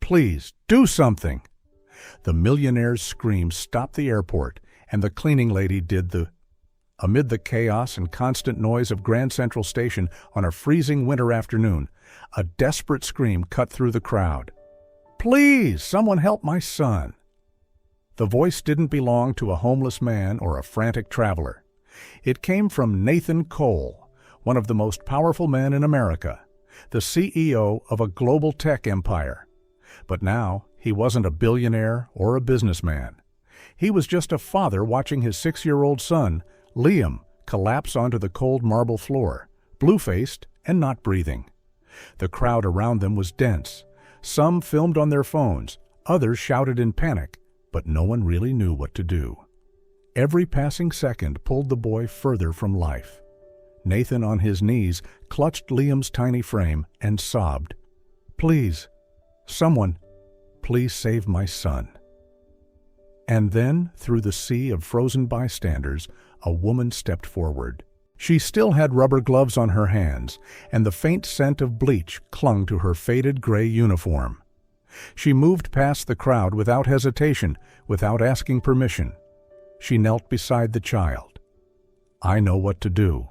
Please, do something!" The millionaire's scream stopped the airport, and the cleaning lady did the... Amid the chaos and constant noise of Grand Central Station on a freezing winter afternoon, a desperate scream cut through the crowd. "Please, someone help my son!" The voice didn't belong to a homeless man or a frantic traveler. It came from Nathan Cole, one of the most powerful men in America, the CEO of a global tech empire. But now, he wasn't a billionaire or a businessman. He was just a father watching his 6-year-old son, Liam, collapse onto the cold marble floor, blue-faced and not breathing. The crowd around them was dense. Some filmed on their phones, others shouted in panic, but no one really knew what to do. Every passing second pulled the boy further from life. Nathan, on his knees, clutched Liam's tiny frame and sobbed, "Please, someone, please save my son." And then, through the sea of frozen bystanders, a woman stepped forward. She still had rubber gloves on her hands, and the faint scent of bleach clung to her faded gray uniform. She moved past the crowd without hesitation, without asking permission. She knelt beside the child. "I know what to do."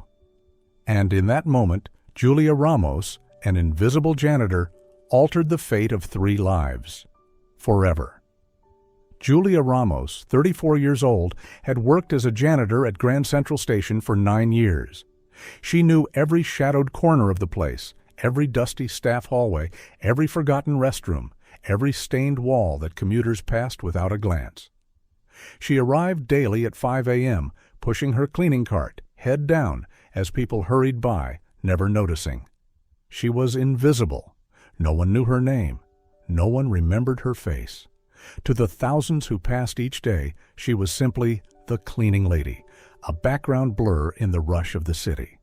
And in that moment, Julia Ramos, an invisible janitor, altered the fate of 3 lives. Forever. Julia Ramos, 34 years old, had worked as a janitor at Grand Central Station for 9 years. She knew every shadowed corner of the place, every dusty staff hallway, every forgotten restroom, every stained wall that commuters passed without a glance. She arrived daily at 5 a.m., pushing her cleaning cart, head down, as people hurried by, never noticing. She was invisible. No one knew her name. No one remembered her face. To the thousands who passed each day, she was simply the cleaning lady, a background blur in the rush of the city.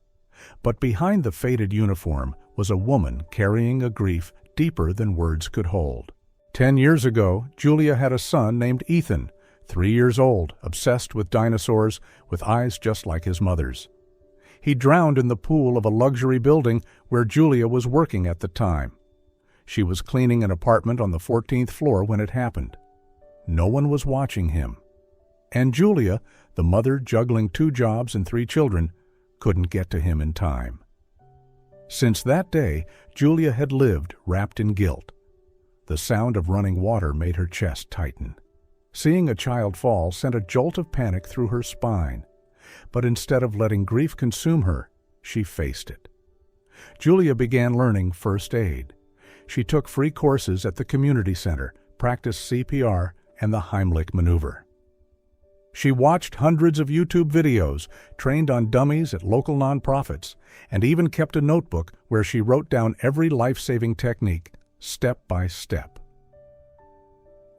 But behind the faded uniform was a woman carrying a grief deeper than words could hold. 10 years ago, Julia had a son named Ethan, 3 years old, obsessed with dinosaurs, with eyes just like his mother's. He drowned in the pool of a luxury building where Julia was working at the time. She was cleaning an apartment on the 14th floor when it happened. No one was watching him. And Julia, the mother juggling 2 jobs and 3 children, couldn't get to him in time. Since that day, Julia had lived wrapped in guilt. The sound of running water made her chest tighten. Seeing a child fall sent a jolt of panic through her spine. But instead of letting grief consume her, she faced it. Julia began learning first aid. She took free courses at the community center, practiced CPR and the Heimlich maneuver. She watched hundreds of YouTube videos, trained on dummies at local nonprofits, and even kept a notebook where she wrote down every life-saving technique, step by step.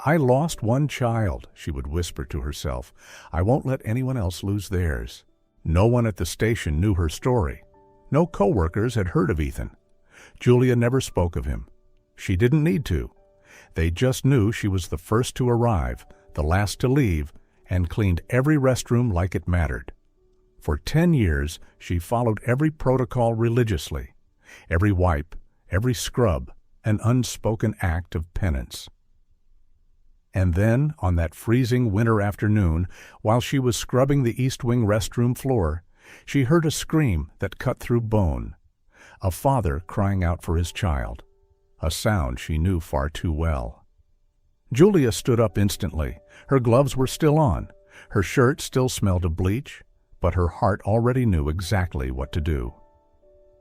"I lost 1 child," she would whisper to herself. "I won't let anyone else lose theirs." No one at the station knew her story. No coworkers had heard of Ethan. Julia never spoke of him. She didn't need to. They just knew she was the first to arrive, the last to leave, and cleaned every restroom like it mattered. For 10 years, she followed every protocol religiously. Every wipe, every scrub, an unspoken act of penance. And then, on that freezing winter afternoon, while she was scrubbing the East Wing restroom floor, she heard a scream that cut through bone. A father crying out for his child. A sound she knew far too well. Julia stood up instantly. Her gloves were still on. Her shirt still smelled of bleach, but her heart already knew exactly what to do.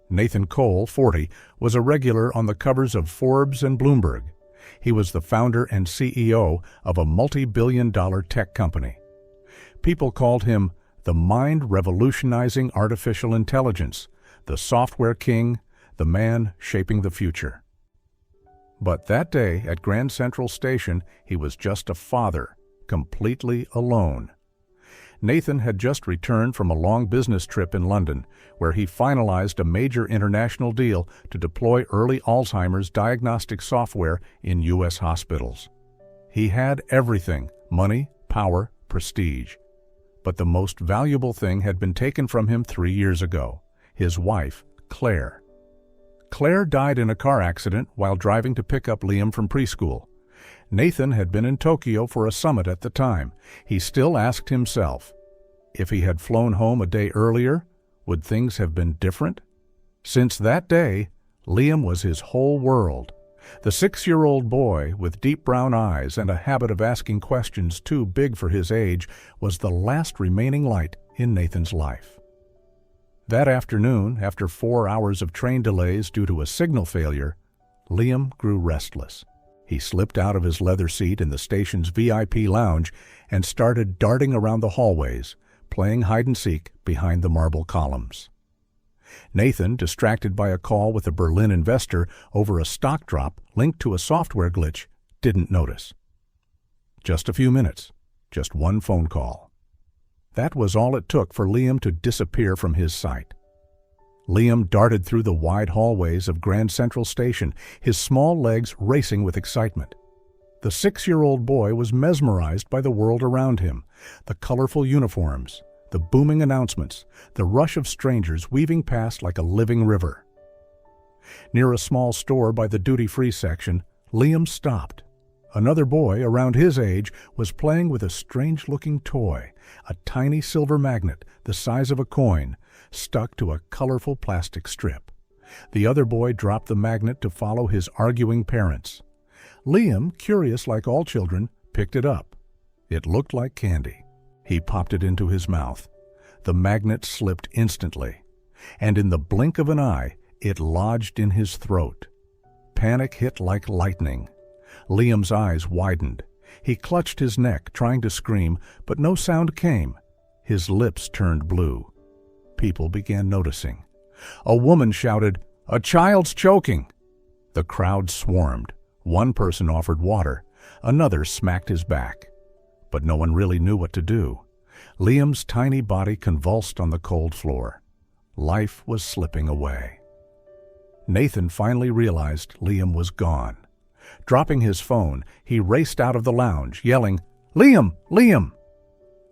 Nathan Cole, 40, was a regular on the covers of Forbes and Bloomberg. He was the founder and CEO of a multi-billion-dollar tech company. People called him the mind-revolutionizing artificial intelligence, the software king, the man shaping the future. But that day at Grand Central Station, he was just a father, completely alone. Nathan had just returned from a long business trip in London, where he finalized a major international deal to deploy early Alzheimer's diagnostic software in U.S. hospitals. He had everything: money, power, prestige. But the most valuable thing had been taken from him 3 years ago: his wife, Claire. Claire died in a car accident while driving to pick up Liam from preschool. Nathan had been in Tokyo for a summit at the time. He still asked himself, if he had flown home a day earlier, would things have been different? Since that day, Liam was his whole world. The 6-year-old boy, with deep brown eyes and a habit of asking questions too big for his age, was the last remaining light in Nathan's life. That afternoon, after 4 hours of train delays due to a signal failure, Liam grew restless. He slipped out of his leather seat in the station's VIP lounge and started darting around the hallways, playing hide-and-seek behind the marble columns. Nathan, distracted by a call with a Berlin investor over a stock drop linked to a software glitch, didn't notice. Just a few minutes, just one phone call. That was all it took for Liam to disappear from his sight. Liam darted through the wide hallways of Grand Central Station, his small legs racing with excitement. The 6-year-old boy was mesmerized by the world around him, the colorful uniforms, the booming announcements, the rush of strangers weaving past like a living river. Near a small store by the duty-free section, Liam stopped. Another boy around his age was playing with a strange-looking toy, a tiny silver magnet the size of a coin, stuck to a colorful plastic strip. The other boy dropped the magnet to follow his arguing parents. Liam, curious like all children, picked it up. It looked like candy. He popped it into his mouth. The magnet slipped instantly, and in the blink of an eye, it lodged in his throat. Panic hit like lightning. Liam's eyes widened. He clutched his neck, trying to scream, but no sound came. His lips turned blue. People began noticing. A woman shouted, "A child's choking!" The crowd swarmed. One person offered water. Another smacked his back. But no one really knew what to do. Liam's tiny body convulsed on the cold floor. Life was slipping away. Nathan finally realized Liam was gone. Dropping his phone, he raced out of the lounge, yelling, "Liam! Liam!"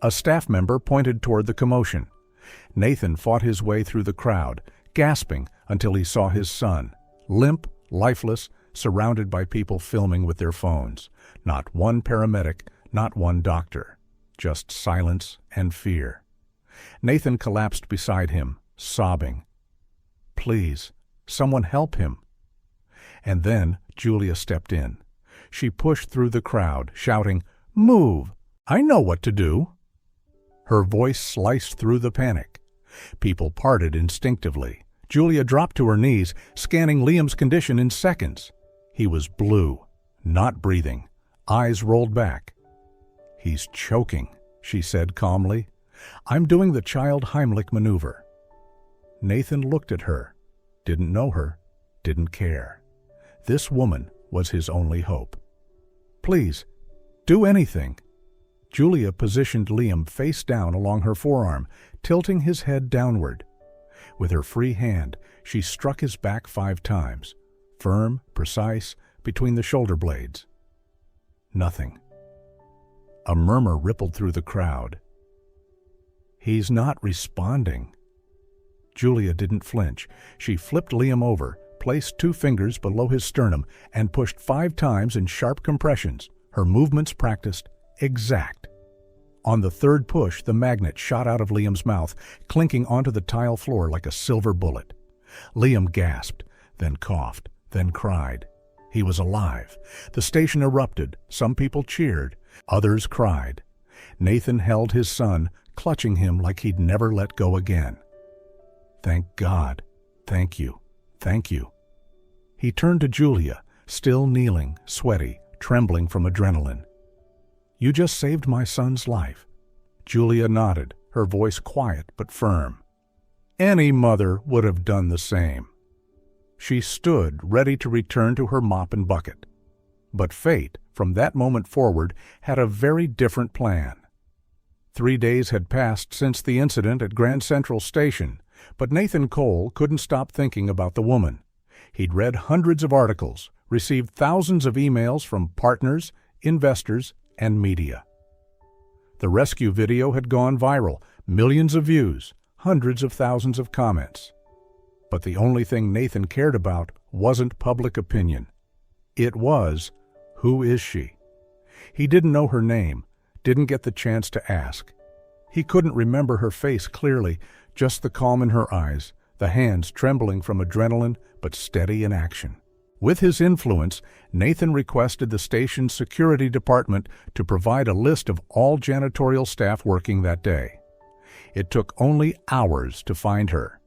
A staff member pointed toward the commotion. Nathan fought his way through the crowd, gasping until he saw his son, limp, lifeless, surrounded by people filming with their phones. Not one paramedic, not one doctor. Just silence and fear. Nathan collapsed beside him, sobbing. "Please, someone help him." And then Julia stepped in. She pushed through the crowd, shouting, "Move! I know what to do!" Her voice sliced through the panic. People parted instinctively. Julia dropped to her knees, scanning Liam's condition in seconds. He was blue, not breathing, eyes rolled back. "He's choking," she said calmly. "I'm doing the child Heimlich maneuver." Nathan looked at her, didn't know her, didn't care. This woman was his only hope. "Please, do anything." Julia positioned Liam face down along her forearm, tilting his head downward. With her free hand, she struck his back 5 times, firm, precise, between the shoulder blades. Nothing. A murmur rippled through the crowd. "He's not responding." Julia didn't flinch. She flipped Liam over, placed 2 fingers below his sternum, and pushed 5 times in sharp compressions, her movements practiced, exact. On the 3rd push, the magnet shot out of Liam's mouth, clinking onto the tile floor like a silver bullet. Liam gasped, then coughed, then cried. He was alive. The station erupted. Some people cheered. Others cried. Nathan held his son, clutching him like he'd never let go again. "Thank God. Thank you. Thank you." He turned to Julia, still kneeling, sweaty, trembling from adrenaline. "You just saved my son's life." Julia nodded, her voice quiet but firm. Any mother would have done the same. She stood, ready to return to her mop and bucket. But fate, from that moment forward, had a very different plan. 3 days had passed since the incident at Grand Central Station, but Nathan Cole couldn't stop thinking about the woman. He'd read hundreds of articles, received thousands of emails from partners, investors, and media. The rescue video had gone viral, millions of views, hundreds of thousands of comments. But the only thing Nathan cared about wasn't public opinion. It was, who is she? He didn't know her name, didn't get the chance to ask. He couldn't remember her face clearly, just the calm in her eyes, the hands trembling from adrenaline but steady in action. With his influence, Nathan requested the station's security department to provide a list of all janitorial staff working that day. It took only hours to find her.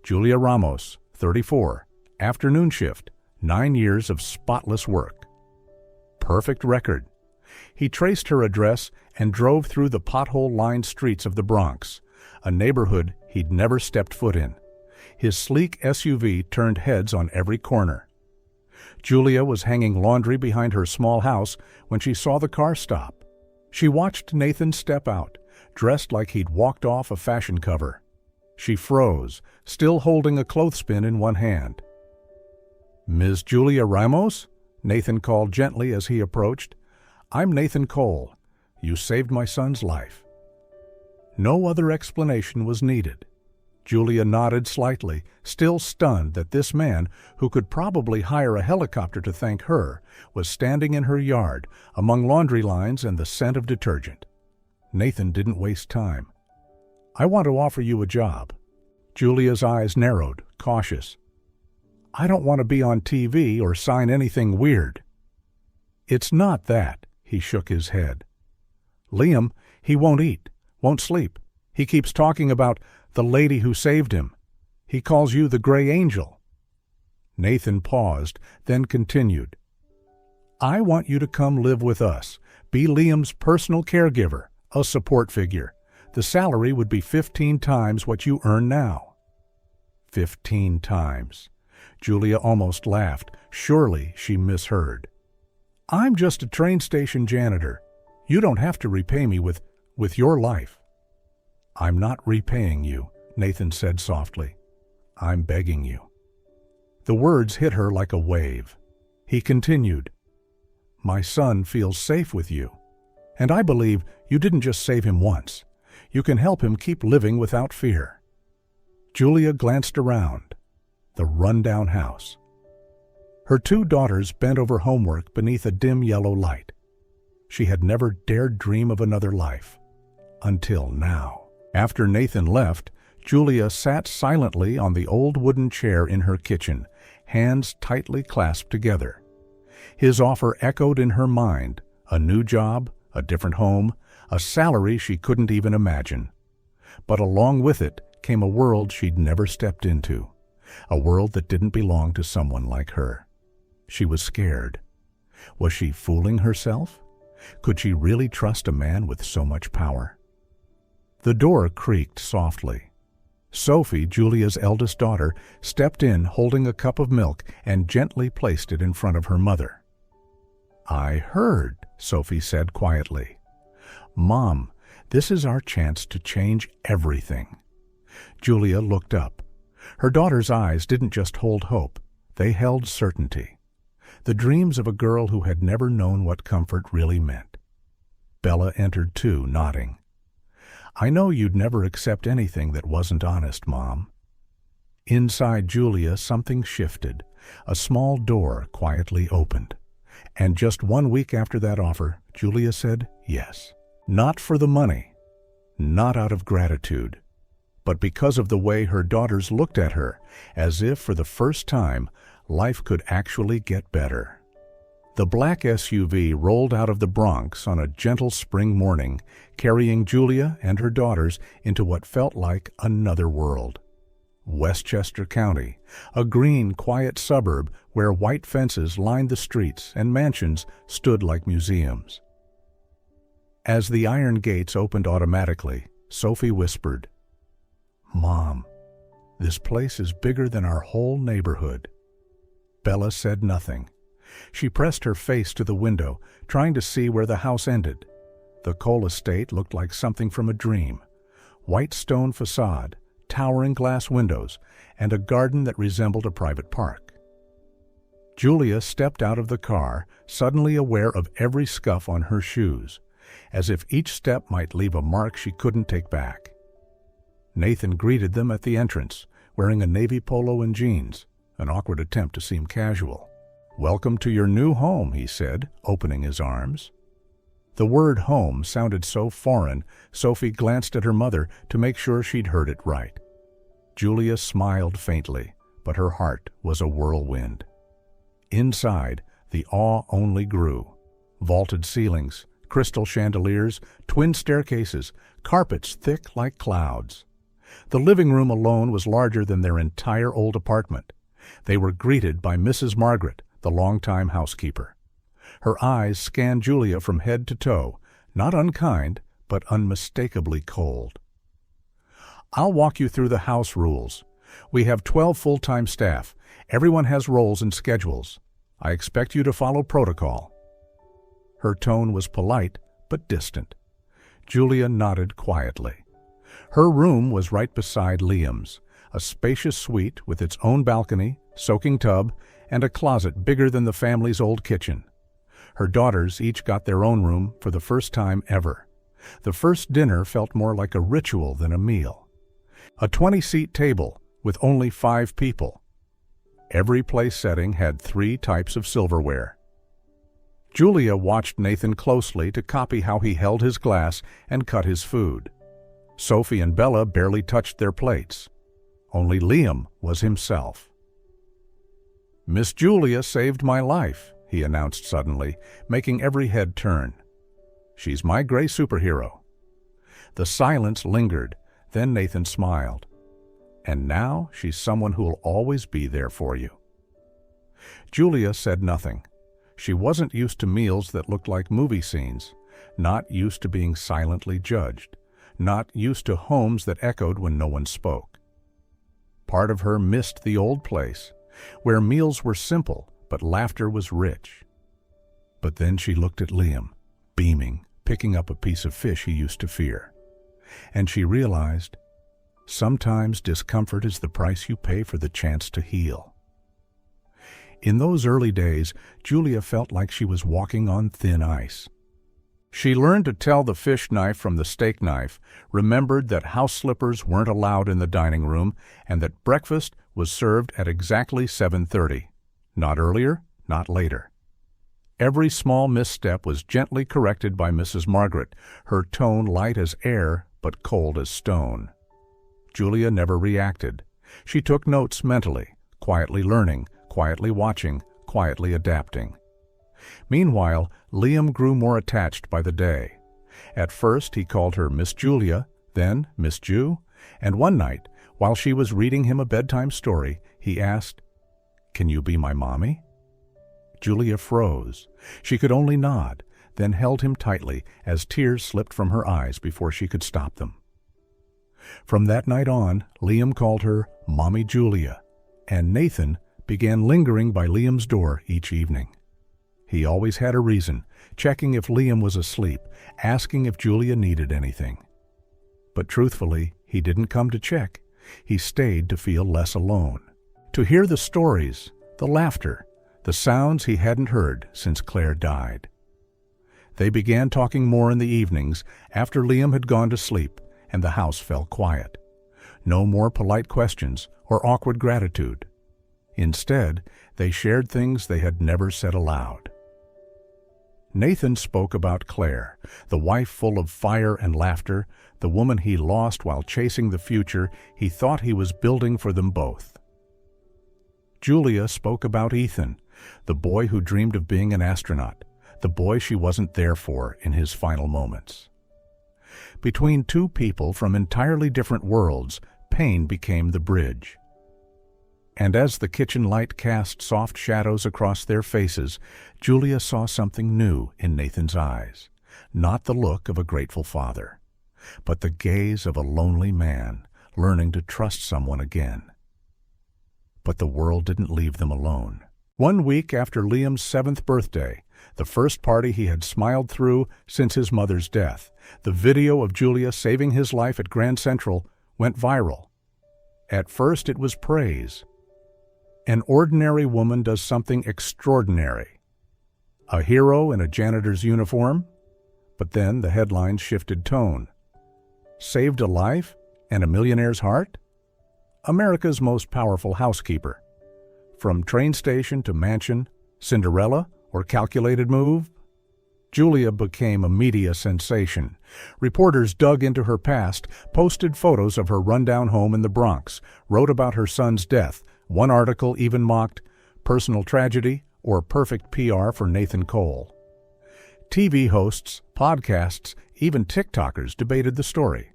Julia Ramos, 34, afternoon shift, 9 years of spotless work. Perfect record. He traced her address and drove through the pothole-lined streets of the Bronx, a neighborhood he'd never stepped foot in. His sleek SUV turned heads on every corner. Julia was hanging laundry behind her small house when she saw the car stop. She watched Nathan step out, dressed like he'd walked off a fashion cover. She froze, still holding a clothespin in one hand. "Ms. Julia Ramos?" Nathan called gently as he approached. "I'm Nathan Cole. You saved my son's life." No other explanation was needed. Julia nodded slightly, still stunned that this man, who could probably hire a helicopter to thank her, was standing in her yard, among laundry lines and the scent of detergent. Nathan didn't waste time. "I want to offer you a job." Julia's eyes narrowed, cautious. "I don't want to be on TV or sign anything weird." "It's not that," he shook his head. "Liam, he won't eat, won't sleep. He keeps talking about the lady who saved him. He calls you the Gray Angel." Nathan paused, then continued. "I want you to come live with us, be Liam's personal caregiver, a support figure. The salary would be 15 times what you earn now." 15 times. Julia almost laughed. Surely she misheard. "I'm just a train station janitor. You don't have to repay me with your life." "I'm not repaying you," Nathan said softly. "I'm begging you." The words hit her like a wave. He continued, "My son feels safe with you, and I believe you didn't just save him once. You can help him keep living without fear." Julia glanced around. The rundown house. Her 2 daughters bent over homework beneath a dim yellow light. She had never dared dream of another life. Until now. After Nathan left, Julia sat silently on the old wooden chair in her kitchen, hands tightly clasped together. His offer echoed in her mind, a new job, a different home, a salary she couldn't even imagine. But along with it came a world she'd never stepped into, a world that didn't belong to someone like her. She was scared. Was she fooling herself? Could she really trust a man with so much power? The door creaked softly. Sophie, Julia's eldest daughter, stepped in holding a cup of milk and gently placed it in front of her mother. "I heard," Sophie said quietly. "Mom, this is our chance to change everything." Julia looked up. Her daughter's eyes didn't just hold hope, they held certainty. The dreams of a girl who had never known what comfort really meant. Bella entered too, nodding. "I know you'd never accept anything that wasn't honest, Mom." Inside Julia, something shifted. A small door quietly opened. And just 1 week after that offer, Julia said yes. Not for the money, not out of gratitude, but because of the way her daughters looked at her, as if for the first time, life could actually get better. The black SUV rolled out of the Bronx on a gentle spring morning, carrying Julia and her daughters into what felt like another world. Westchester County, a green, quiet suburb where white fences lined the streets and mansions stood like museums. As the iron gates opened automatically, Sophie whispered, "Mom, this place is bigger than our whole neighborhood." Bella said nothing. She pressed her face to the window, trying to see where the house ended. The Cole estate looked like something from a dream. White stone facade, towering glass windows, and a garden that resembled a private park. Julia stepped out of the car, suddenly aware of every scuff on her shoes, as if each step might leave a mark she couldn't take back. Nathan greeted them at the entrance, wearing a navy polo and jeans, an awkward attempt to seem casual. "Welcome to your new home," he said, opening his arms. The word home sounded so foreign, Sophie glanced at her mother to make sure she'd heard it right. Julia smiled faintly, but her heart was a whirlwind. Inside, the awe only grew. Vaulted ceilings, crystal chandeliers, twin staircases, carpets thick like clouds. The living room alone was larger than their entire old apartment. They were greeted by Mrs. Margaret, the longtime housekeeper. Her eyes scanned Julia from head to toe, not unkind, but unmistakably cold. "I'll walk you through the house rules. We have 12 full-time staff. Everyone has roles and schedules. I expect you to follow protocol." Her tone was polite, but distant. Julia nodded quietly. Her room was right beside Liam's, a spacious suite with its own balcony, soaking tub, and a closet bigger than the family's old kitchen. Her daughters each got their own room for the first time ever. The first dinner felt more like a ritual than a meal. A 20-seat table with only 5 people. Every place setting had 3 types of silverware. Julia watched Nathan closely to copy how he held his glass and cut his food. Sophie and Bella barely touched their plates. Only Liam was himself. "Miss Julia saved my life," he announced suddenly, making every head turn. "She's my gray superhero." The silence lingered, then Nathan smiled. "And now she's someone who'll always be there for you." Julia said nothing. She wasn't used to meals that looked like movie scenes, not used to being silently judged, not used to homes that echoed when no one spoke. Part of her missed the old place, where meals were simple but laughter was rich. But then she looked at Liam, beaming, picking up a piece of fish he used to fear. And she realized, sometimes discomfort is the price you pay for the chance to heal. In those early days, Julia felt like she was walking on thin ice. She learned to tell the fish knife from the steak knife, remembered that house slippers weren't allowed in the dining room, and that breakfast was served at exactly 7:30. Not earlier, not later. Every small misstep was gently corrected by Mrs. Margaret, her tone light as air but cold as stone. Julia never reacted. She took notes mentally, quietly learning, quietly watching, quietly adapting. Meanwhile, Liam grew more attached by the day. At first he called her Miss Julia, then Miss Ju, and one night, while she was reading him a bedtime story, he asked, "Can you be my mommy?" Julia froze. She could only nod, then held him tightly as tears slipped from her eyes before she could stop them. From that night on, Liam called her Mommy Julia, and Nathan began lingering by Liam's door each evening. He always had a reason, checking if Liam was asleep, asking if Julia needed anything. But truthfully, he didn't come to check. He stayed to feel less alone, to hear the stories, the laughter, the sounds he hadn't heard since Claire died. They began talking more in the evenings after Liam had gone to sleep and the house fell quiet. No more polite questions or awkward gratitude. Instead, they shared things they had never said aloud. Nathan spoke about Claire, the wife full of fire and laughter, the woman he lost while chasing the future he thought he was building for them both. Julia spoke about Ethan, the boy who dreamed of being an astronaut, the boy she wasn't there for in his final moments. Between two people from entirely different worlds, pain became the bridge. And as the kitchen light cast soft shadows across their faces, Julia saw something new in Nathan's eyes. Not the look of a grateful father, but the gaze of a lonely man learning to trust someone again. But the world didn't leave them alone. 1 week after Liam's 7th birthday, the first party he had smiled through since his mother's death, the video of Julia saving his life at Grand Central went viral. At first it was praise. An ordinary woman does something extraordinary. A hero in a janitor's uniform? But then the headlines shifted tone. Saved a life and a millionaire's heart? America's most powerful housekeeper. From train station to mansion, Cinderella or calculated move? Julia became a media sensation. Reporters dug into her past, posted photos of her rundown home in the Bronx, wrote about her son's death. One article even mocked personal tragedy or perfect PR for Nathan Cole. TV hosts, podcasts, even TikTokers debated the story.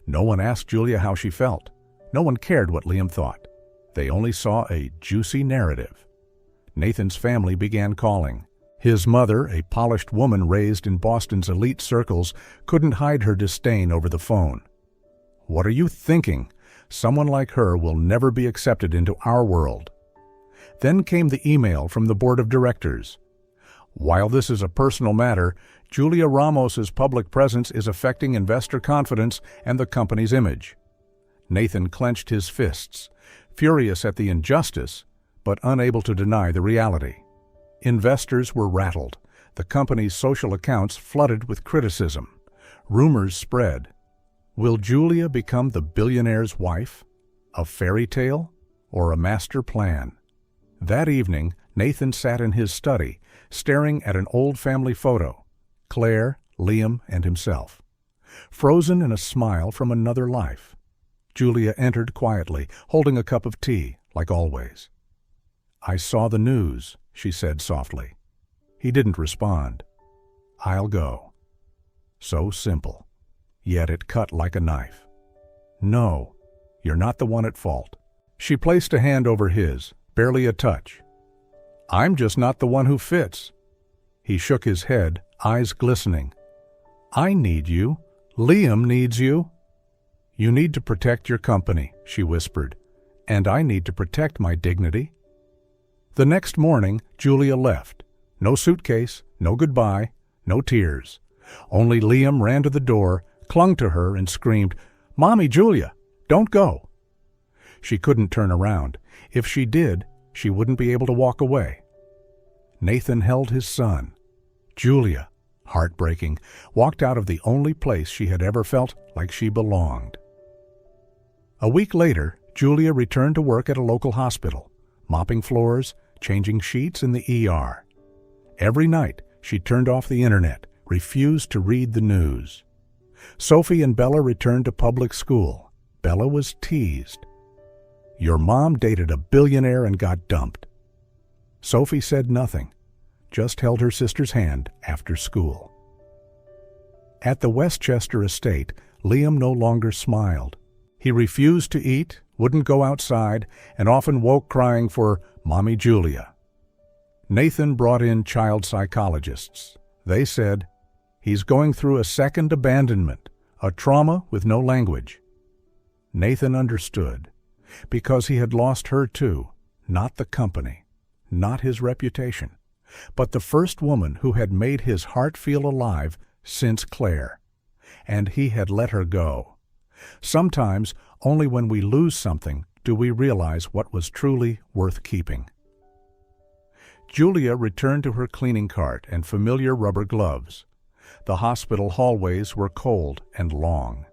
No one asked Julia how she felt. No one cared what Liam thought. They only saw a juicy narrative. Nathan's family began calling. His mother, a polished woman raised in Boston's elite circles, couldn't hide her disdain over the phone. "What are you thinking? Someone like her will never be accepted into our world." Then came the email from the board of directors. "While this is a personal matter, Julia Ramos's public presence is affecting investor confidence and the company's image." Nathan clenched his fists, furious at the injustice, but unable to deny the reality. Investors were rattled. The company's social accounts flooded with criticism. Rumors spread. Will Julia become the billionaire's wife? A fairy tale or a master plan? That evening, Nathan sat in his study, staring at an old family photo, Claire, Liam, and himself, frozen in a smile from another life. Julia entered quietly, holding a cup of tea, like always. "I saw the news," she said softly. He didn't respond. "I'll go." So simple. Yet it cut like a knife. "No, you're not the one at fault." She placed a hand over his, barely a touch. "I'm just not the one who fits." He shook his head, eyes glistening. "I need you. Liam needs you." "You need to protect your company," she whispered, "and I need to protect my dignity." The next morning, Julia left. No suitcase, no goodbye, no tears. Only Liam ran to the door, clung to her, and screamed, "Mommy, Julia, don't go." She couldn't turn around. If she did, she wouldn't be able to walk away. Nathan held his son. Julia, heartbreaking, walked out of the only place she had ever felt like she belonged. A week later, Julia returned to work at a local hospital, mopping floors, changing sheets in the ER. Every night, she turned off the internet, refused to read the news. Sophie and Bella returned to public school. Bella was teased. "Your mom dated a billionaire and got dumped." Sophie said nothing, just held her sister's hand after school. At the Westchester estate, Liam no longer smiled. He refused to eat, wouldn't go outside, and often woke crying for Mommy Julia. Nathan brought in child psychologists. They said, "He's going through a second abandonment, a trauma with no language." Nathan understood, because he had lost her too, not the company, not his reputation, but the first woman who had made his heart feel alive since Claire, and he had let her go. Sometimes, only when we lose something do we realize what was truly worth keeping. Julia returned to her cleaning cart and familiar rubber gloves. The hospital hallways were cold and long.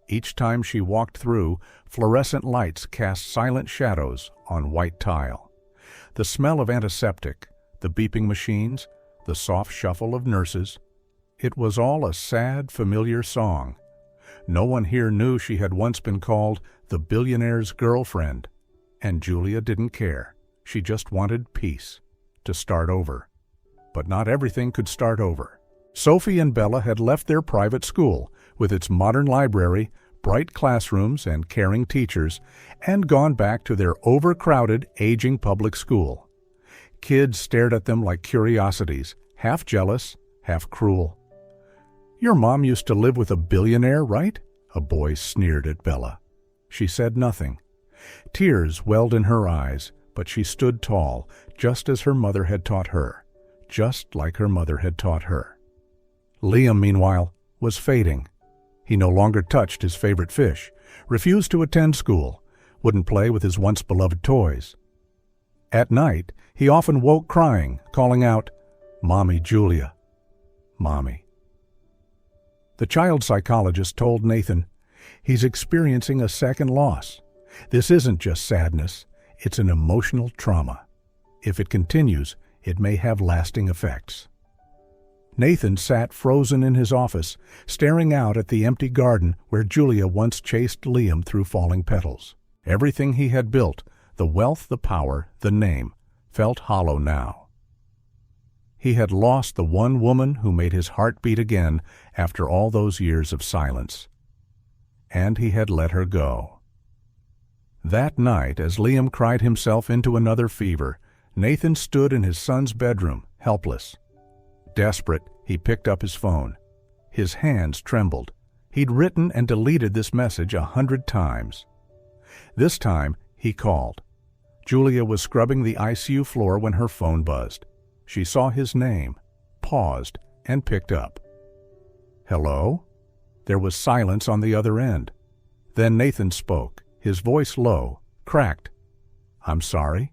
Each time she walked through, fluorescent lights cast silent shadows on white tile. The smell of antiseptic, the beeping machines, the soft shuffle of nurses. It was all a sad, familiar song. No one here knew she had once been called the billionaire's girlfriend, and Julia didn't care. She just wanted peace, to start over. But not everything could start over. Sophie and Bella had left their private school, with its modern library, bright classrooms, and caring teachers, and gone back to their overcrowded, aging public school. Kids stared at them like curiosities, half jealous, half cruel. "Your mom used to live with a billionaire, right?" a boy sneered at Bella. She said nothing. Tears welled in her eyes, but she stood tall, just as her mother had taught her, just like her mother had taught her. Liam, meanwhile, was fading. He no longer touched his favorite fish, refused to attend school, wouldn't play with his once-beloved toys. At night, he often woke crying, calling out, "Mommy Julia, Mommy." The child psychologist told Nathan, "He's experiencing a second loss. This isn't just sadness, it's an emotional trauma. If it continues, it may have lasting effects. Nathan sat frozen in his office, staring out at the empty garden where Julia once chased Liam through falling petals. Everything he had built, the wealth, the power, the name, felt hollow now. He had lost the one woman who made his heart beat again after all those years of silence. And he had let her go. That night, as Liam cried himself into another fever, Nathan stood in his son's bedroom, helpless. Desperate, he picked up his phone. His hands trembled. He'd written and deleted this message 100 times. This time, he called. Julia was scrubbing the ICU floor when her phone buzzed. She saw his name, paused, and picked up. "Hello?" There was silence on the other end. Then Nathan spoke, his voice low, cracked. "I'm sorry."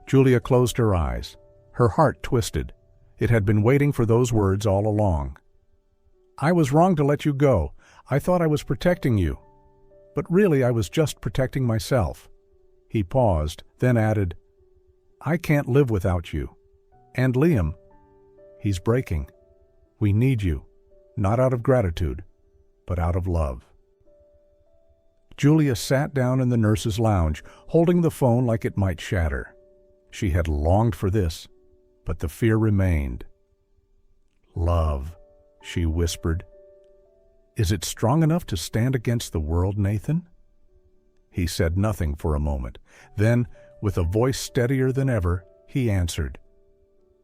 Julia closed her eyes. Her heart twisted. It had been waiting for those words all along. "I was wrong to let you go. I thought I was protecting you. But really I was just protecting myself." He paused, then added, "I can't live without you. And Liam, he's breaking. We need you, not out of gratitude, but out of love." Julia sat down in the nurse's lounge, holding the phone like it might shatter. She had longed for this, but the fear remained. "Love," she whispered. "Is it strong enough to stand against the world, Nathan?" He said nothing for a moment. Then, with a voice steadier than ever, he answered,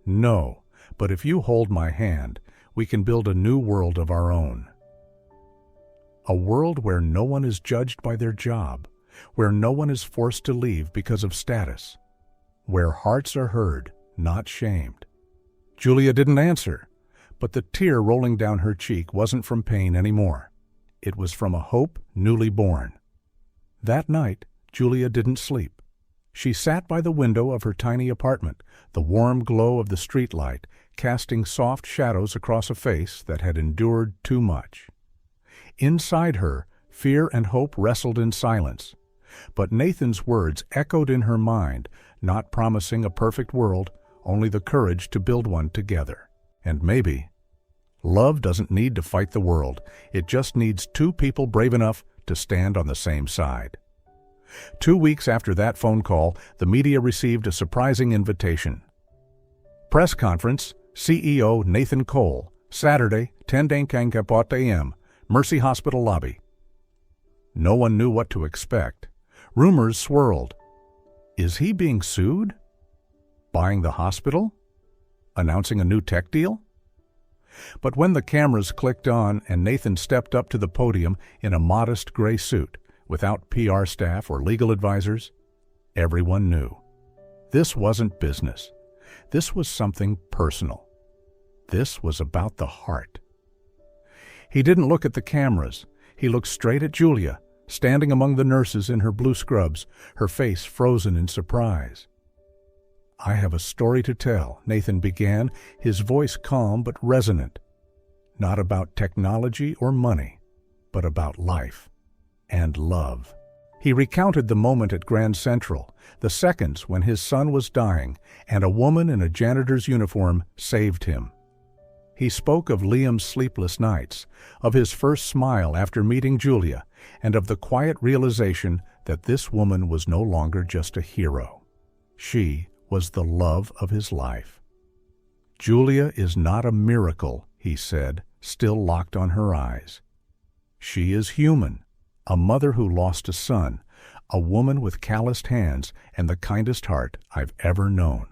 "No, but if you hold my hand, we can build a new world of our own. A world where no one is judged by their job, where no one is forced to leave because of status, where hearts are heard, not shamed." Julia didn't answer, but the tear rolling down her cheek wasn't from pain anymore. It was from a hope newly born. That night, Julia didn't sleep. She sat by the window of her tiny apartment, the warm glow of the streetlight casting soft shadows across a face that had endured too much. Inside her, fear and hope wrestled in silence. But Nathan's words echoed in her mind, not promising a perfect world, only the courage to build one together. And maybe, love doesn't need to fight the world. It just needs two people brave enough to stand on the same side. 2 weeks after that phone call, the media received a surprising invitation. Press conference, CEO Nathan Cole, Saturday, 10:00 a.m., Mercy Hospital lobby. No one knew what to expect. Rumors swirled. Is he being sued? Buying the hospital? Announcing a new tech deal? But when the cameras clicked on and Nathan stepped up to the podium in a modest gray suit, without PR staff or legal advisors, everyone knew. This wasn't business. This was something personal. This was about the heart. He didn't look at the cameras. He looked straight at Julia, standing among the nurses in her blue scrubs, her face frozen in surprise. "I have a story to tell," Nathan began, his voice calm but resonant. "Not about technology or money, but about life and love." He recounted the moment at Grand Central, the seconds when his son was dying and a woman in a janitor's uniform saved him. He spoke of Liam's sleepless nights, of his first smile after meeting Julia, and of the quiet realization that this woman was no longer just a hero. She was the love of his life. "Julia is not a miracle," he said, still locked on her eyes. "She is human, a mother who lost a son, a woman with calloused hands and the kindest heart I've ever known.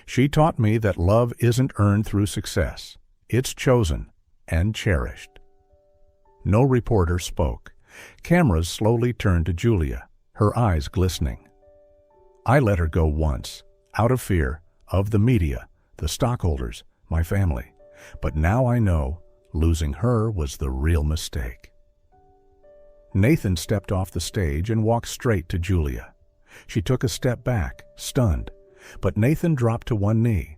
She taught me that love isn't earned through success. It's chosen and cherished." No reporter spoke. Cameras slowly turned to Julia, her eyes glistening. "I let her go once, out of fear, of the media, the stockholders, my family. But now I know losing her was the real mistake." Nathan stepped off the stage and walked straight to Julia. She took a step back, stunned, but Nathan dropped to one knee.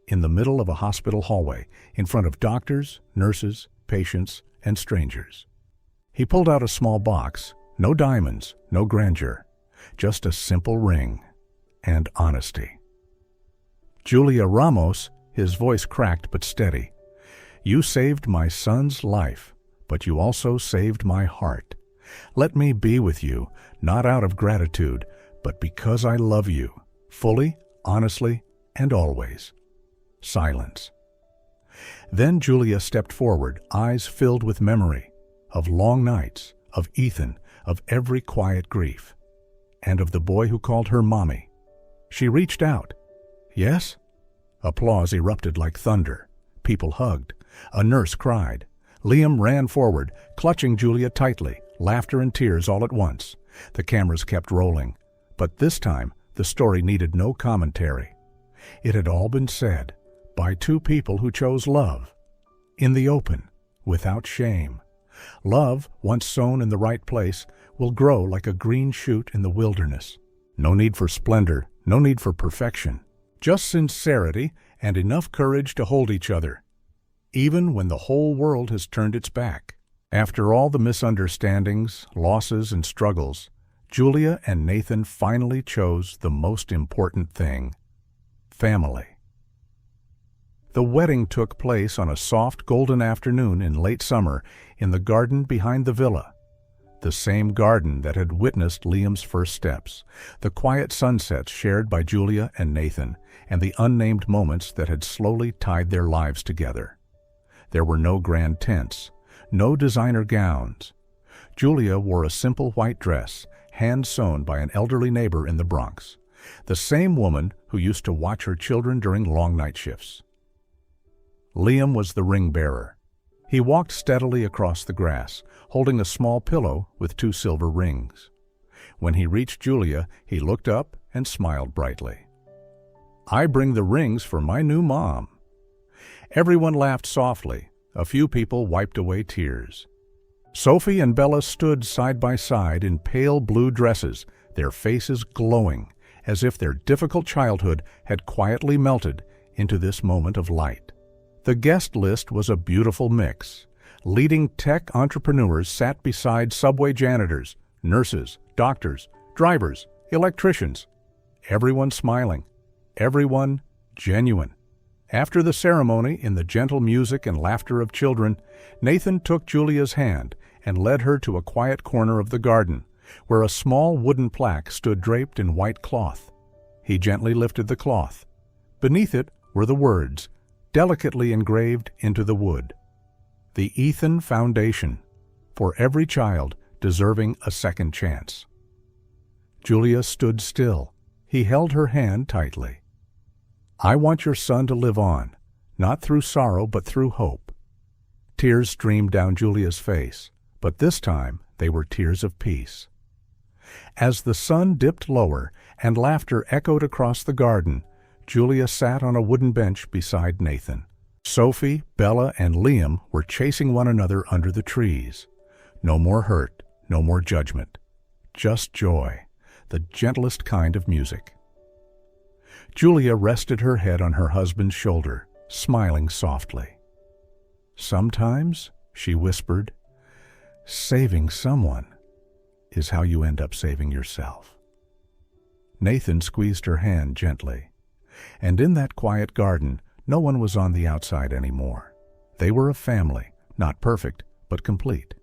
In the middle of a hospital hallway, in front of doctors, nurses, patients, and strangers. He pulled out a small box, No diamonds, no grandeur, just a simple ring and honesty. Julia Ramos, his voice cracked but steady. You saved my son's life, but you also saved my heart. Let me be with you, not out of gratitude, but because I love you, fully, honestly, and always. Silence. Then Julia stepped forward, eyes filled with memory, of long nights, of Ethan, of every quiet grief, and of the boy who called her Mommy. She reached out. Yes? Applause erupted like thunder. People hugged. A nurse cried. Liam ran forward, clutching Julia tightly, laughter and tears all at once. The cameras kept rolling. But this time, the story needed no commentary. It had all been said by two people who chose love, in the open, without shame. Love, once sown in the right place, will grow like a green shoot in the wilderness. No need for splendor, no need for perfection. Just sincerity and enough courage to hold each other, even when the whole world has turned its back. After all the misunderstandings, losses, and struggles, Julia and Nathan finally chose the most important thing: family. The wedding took place on a soft golden afternoon in late summer in the garden behind the villa. The same garden that had witnessed Liam's first steps, the quiet sunsets shared by Julia and Nathan, and the unnamed moments that had slowly tied their lives together. There were no grand tents, no designer gowns. Julia wore a simple white dress, hand-sewn by an elderly neighbor in the Bronx, the same woman who used to watch her children during long night shifts. Liam was the ring-bearer. He walked steadily across the grass, holding a small pillow with 2 silver rings. When he reached Julia, he looked up and smiled brightly. I bring the rings for my new mom. Everyone laughed softly. A few people wiped away tears. Sophie and Bella stood side by side in pale blue dresses, their faces glowing, as if their difficult childhood had quietly melted into this moment of light. The guest list was a beautiful mix. Leading tech entrepreneurs sat beside subway janitors, nurses, doctors, drivers, electricians. Everyone smiling. Everyone genuine. After the ceremony, in the gentle music and laughter of children, Nathan took Julia's hand and led her to a quiet corner of the garden, where a small wooden plaque stood draped in white cloth. He gently lifted the cloth. Beneath it were the words, delicately engraved into the wood: The Ethan Foundation, for every child deserving a second chance. Julia stood still. He held her hand tightly. I want your son to live on, not through sorrow but through hope. Tears streamed down Julia's face, but this time they were tears of peace. As the sun dipped lower and laughter echoed across the garden, Julia sat on a wooden bench beside Nathan. Sophie, Bella, and Liam were chasing one another under the trees. No more hurt, no more judgment. Just joy, the gentlest kind of music. Julia rested her head on her husband's shoulder, smiling softly. Sometimes, she whispered, saving someone is how you end up saving yourself. Nathan squeezed her hand gently. And in that quiet garden, no one was on the outside anymore. They were a family, not perfect, but complete.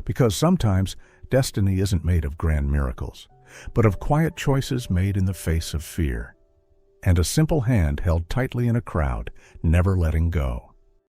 Because sometimes destiny isn't made of grand miracles, but of quiet choices made in the face of fear. And a simple hand held tightly in a crowd, never letting go.